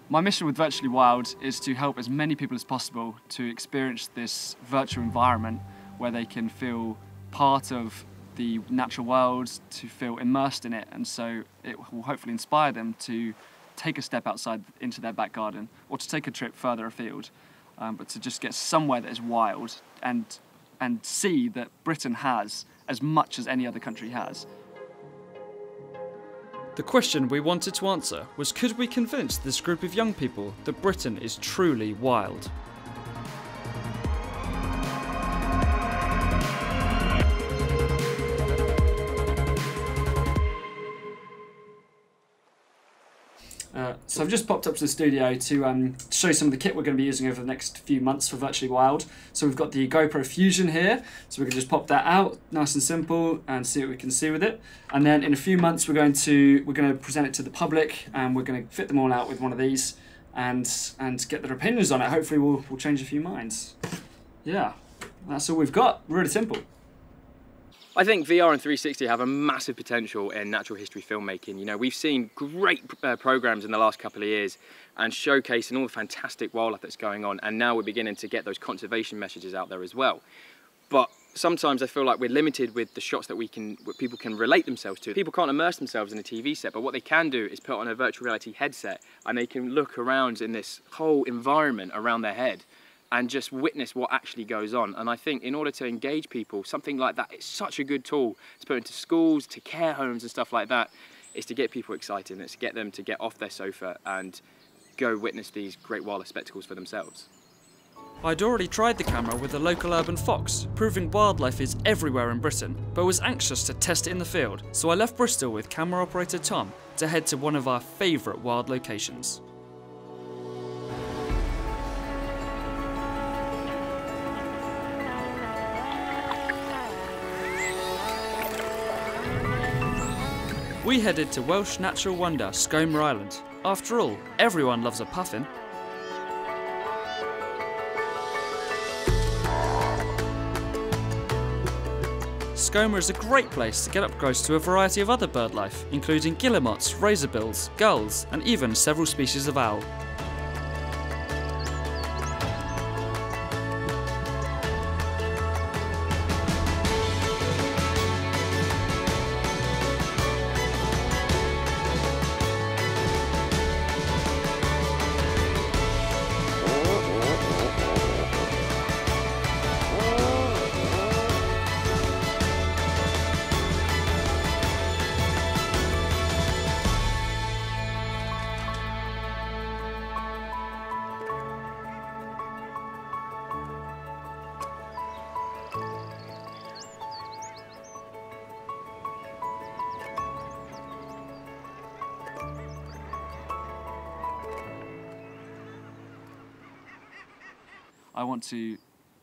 My mission with Virtually Wild is to help as many people as possible to experience this virtual environment where they can feel part of the natural world, to feel immersed in it, and so it will hopefully inspire them to take a step outside into their back garden or to take a trip further afield, but to just get somewhere that is wild and see that Britain has as much as any other country has. The question we wanted to answer was, could we convince this group of young people that Britain is truly wild? So I've just popped up to the studio to show you some of the kit we're going to be using over the next few months for Virtually Wild. So we've got the GoPro Fusion here, so we can just pop that out, nice and simple, and see what we can see with it. And then in a few months we're going to present it to the public, and we're going to fit them all out with one of these and get their opinions on it. Hopefully we'll change a few minds. Yeah, that's all we've got. Really simple. I think VR and 360 have a massive potential in natural history filmmaking. You know, we've seen great programs in the last couple of years and showcasing all the fantastic wildlife that's going on, and now we're beginning to get those conservation messages out there as well. But sometimes I feel like we're limited with the shots that people can relate themselves to. People can't immerse themselves in a TV set, but what they can do is put on a virtual reality headset and they can look around in this whole environment around their head and just witness what actually goes on. And I think in order to engage people, something like that is such a good tool to put into schools, to care homes and stuff like that, is to get people excited, and it's to get them to get off their sofa and go witness these great wildlife spectacles for themselves. I'd already tried the camera with a local urban fox, proving wildlife is everywhere in Britain, but was anxious to test it in the field, so I left Bristol with camera operator Tom to head to one of our favourite wild locations. We headed to Welsh natural wonder Scomer Island. After all, everyone loves a puffin. Scomer is a great place to get up close to a variety of other bird life, including guillemots, razorbills, gulls, and even several species of owl. I want to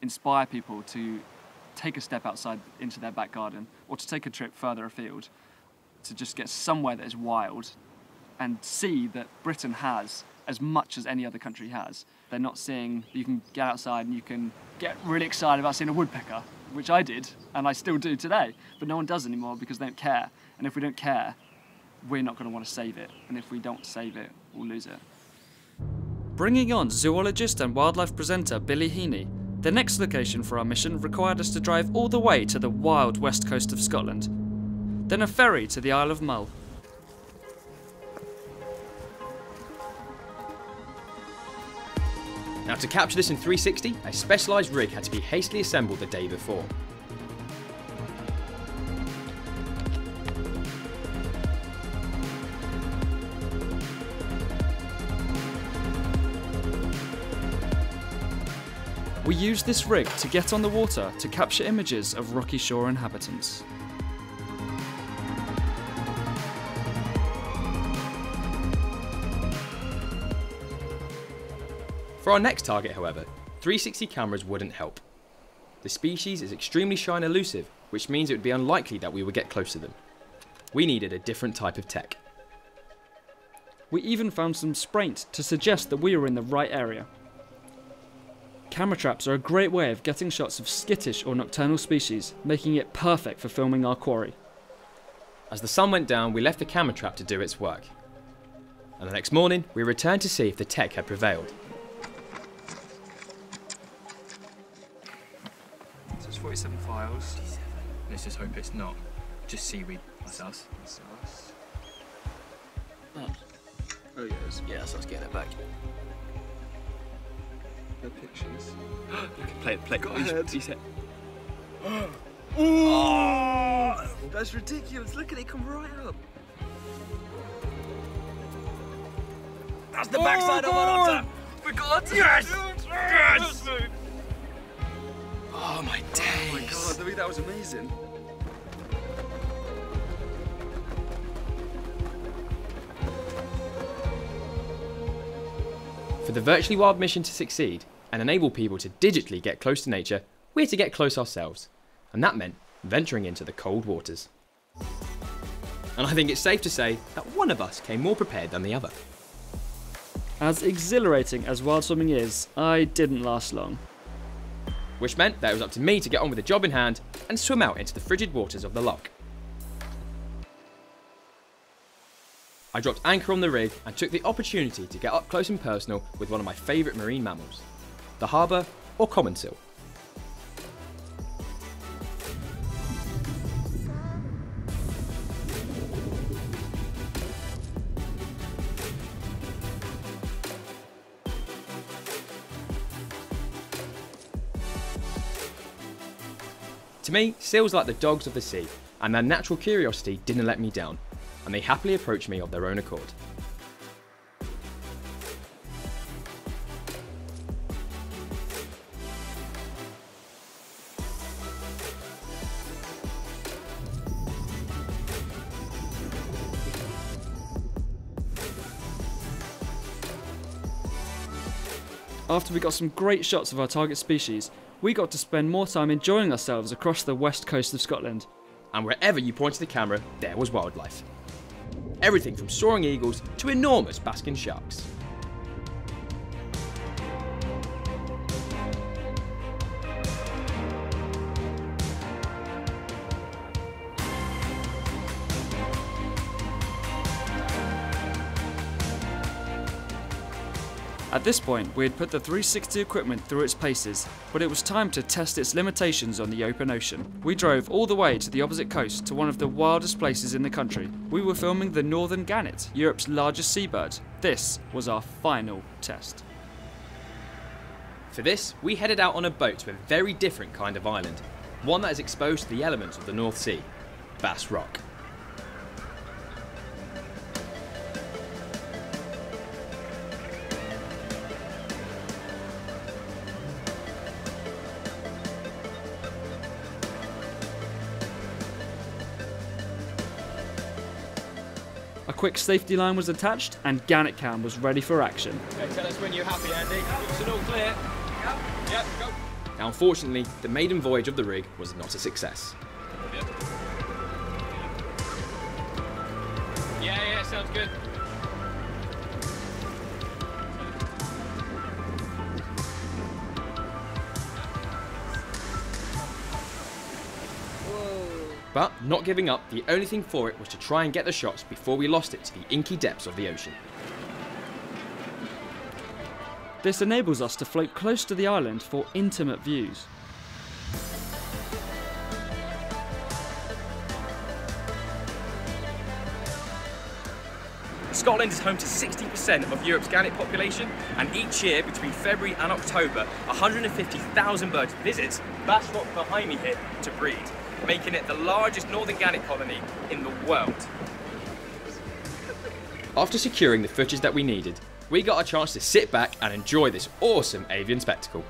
inspire people to take a step outside into their back garden or to take a trip further afield, to just get somewhere that is wild and see that Britain has as much as any other country has. They're not seeing, you can get outside and you can get really excited about seeing a woodpecker, which I did and I still do today, but no one does anymore because they don't care. And if we don't care, we're not going to want to save it. And if we don't save it, we'll lose it. Bringing on zoologist and wildlife presenter Billy Heaney, the next location for our mission required us to drive all the way to the wild west coast of Scotland, then a ferry to the Isle of Mull. Now, to capture this in 360, a specialised rig had to be hastily assembled the day before. We used this rig to get on the water to capture images of rocky shore inhabitants. For our next target, however, 360 cameras wouldn't help. The species is extremely shy and elusive, which means it would be unlikely that we would get close to them. We needed a different type of tech. We even found some spraint to suggest that we were in the right area. Camera traps are a great way of getting shots of skittish or nocturnal species, making it perfect for filming our quarry. As the sun went down, we left the camera trap to do its work. and the next morning we returned to see if the tech had prevailed. So it's 47 files. Let's just hope it's not just seaweed. That's us. That's us. Oh yes. Yeah, that's us getting it back. The pictures. Play. Go ahead. He said. Oh, that's ridiculous. Look at it, come right up. That's the backside of an otter. For God's sake. Yes! Oh my days. Oh my God, that was amazing. For the Virtually Wild mission to succeed and enable people to digitally get close to nature, we had to get close ourselves. And that meant venturing into the cold waters. And I think it's safe to say that one of us came more prepared than the other. As exhilarating as wild swimming is, I didn't last long. Which meant that it was up to me to get on with the job in hand and swim out into the frigid waters of the loch. I dropped anchor on the rig and took the opportunity to get up close and personal with one of my favourite marine mammals, the harbour or common seal. To me, seals are like the dogs of the sea, and their natural curiosity didn't let me down, and they happily approached me of their own accord. After we got some great shots of our target species, we got to spend more time enjoying ourselves across the west coast of Scotland. And wherever you pointed the camera, there was wildlife. Everything from soaring eagles to enormous basking sharks. At this point, we had put the 360 equipment through its paces, but it was time to test its limitations on the open ocean. We drove all the way to the opposite coast to one of the wildest places in the country. We were filming the northern gannet, Europe's largest seabird. This was our final test. For this, we headed out on a boat to a very different kind of island, one that is exposed to the elements of the North Sea, Bass Rock. A quick safety line was attached and gannet cam was ready for action. Okay, tell us when you're happy, Andy. Give us an all clear. Yep, go. Now, unfortunately, the maiden voyage of the rig was not a success. Yeah, sounds good. But not giving up, the only thing for it was to try and get the shots before we lost it to the inky depths of the ocean. This enables us to float close to the island for intimate views. Scotland is home to 60% of Europe's gannet population, and each year between February and October, 150,000 birds visit Bass Rock behind me here to breed, making it the largest northern gannet colony in the world. After securing the footage that we needed, we got a chance to sit back and enjoy this awesome avian spectacle.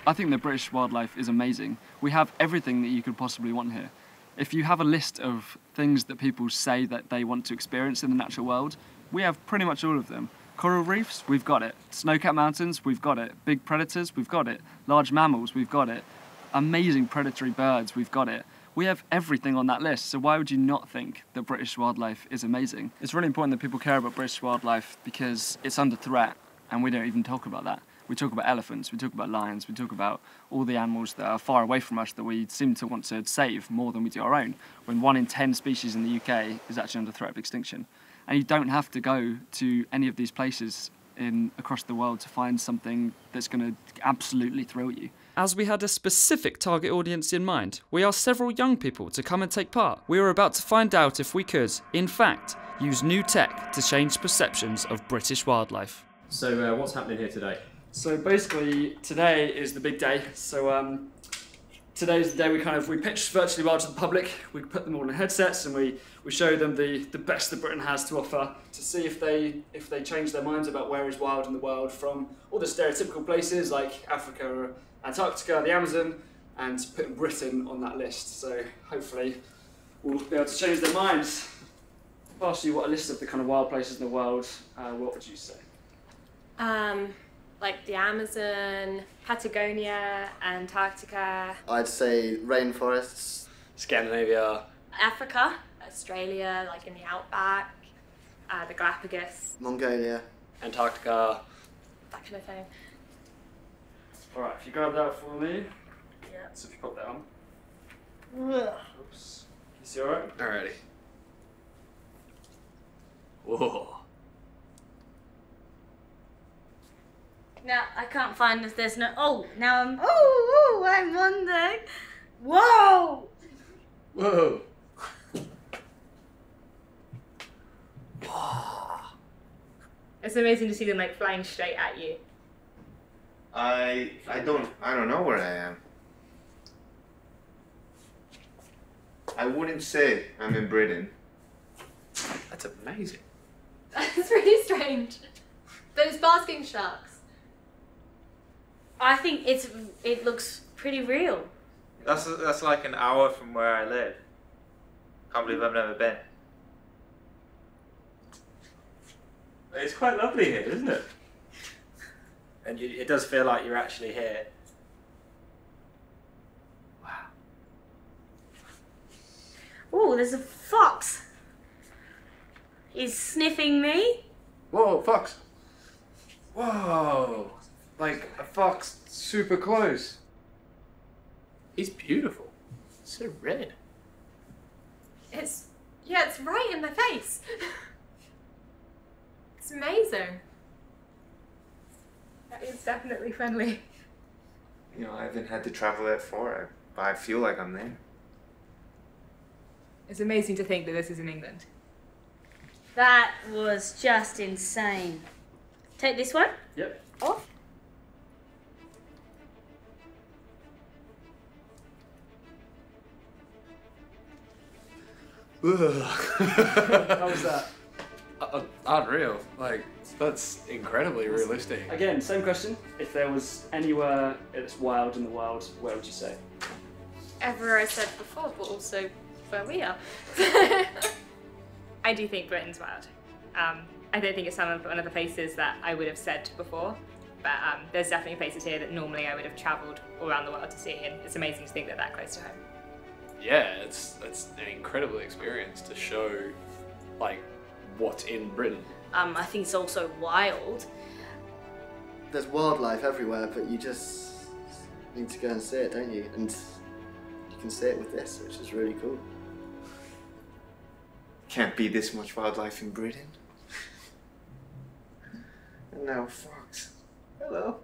I think the British wildlife is amazing. We have everything that you could possibly want here. If you have a list of things that people say that they want to experience in the natural world, we have pretty much all of them. Coral reefs, we've got it. Snow-capped mountains, we've got it. Big predators, we've got it. Large mammals, we've got it. Amazing predatory birds, we've got it. We have everything on that list, so why would you not think that British wildlife is amazing? It's really important that people care about British wildlife because it's under threat, and we don't even talk about that. We talk about elephants, we talk about lions, we talk about all the animals that are far away from us that we seem to want to save more than we do our own, when 1 in 10 species in the UK is actually under threat of extinction. And you don't have to go to any of these places across the world to find something that's going to absolutely thrill you. As we had a specific target audience in mind, we asked several young people to come and take part. We were about to find out if we could, in fact, use new tech to change perceptions of British wildlife. So what's happening here today? So basically, today is the big day. So today's the day we pitch virtually wild to the public. We put them all in headsets and we show them the best that Britain has to offer to see if they change their minds about where is wild in the world, from all the stereotypical places like Africa or Antarctica, the Amazon, and putting Britain on that list. So hopefully we'll be able to change their minds. If I asked you what a list of the kind of wild places in the world, what would you say? Like the Amazon, Patagonia, Antarctica. I'd say rainforests. Scandinavia. Africa, Australia, like in the outback, the Galapagos. Mongolia. Antarctica. That kind of thing. Alright, if you grab that for me. Yeah. So if you pop that on. Oops. You see alright? Alrighty. Whoa. Now I can't find if there's no. Oh, now I'm. Oh, I'm on there. Whoa! Whoa. It's amazing to see them like flying straight at you. I don't know where I am. I wouldn't say I'm in Britain. That's amazing. That's really strange. Those basking sharks. I think it looks pretty real. That's like an hour from where I live. Can't believe I've never been. It's quite lovely here, isn't it? And it does feel like you're actually here. Wow. Oh, there's a fox. He's sniffing me. Whoa, fox. Whoa. Like a fox super close. He's beautiful. So red. It's right in my face. It's amazing. That is definitely friendly. You know, I haven't had to travel that far, but I feel like I'm there. It's amazing to think that this is in England. That was just insane. Take this one. Yep. Off. How was that? Unreal. Like, that's incredibly realistic. Again, same question. If there was anywhere that's wild in the world, where would you say? Everywhere I said before, but also where we are. I do think Britain's wild. I don't think it's one of the places that I would have said before, but there's definitely places here that normally I would have travelled all around the world to see, and it's amazing to think that that close to home. Yeah, it's an incredible experience to show, like, what's in Britain. I think it's also wild. There's wildlife everywhere, but you just need to go and see it, don't you? And you can see it with this, which is really cool. Can't be this much wildlife in Britain. And now fox. Hello.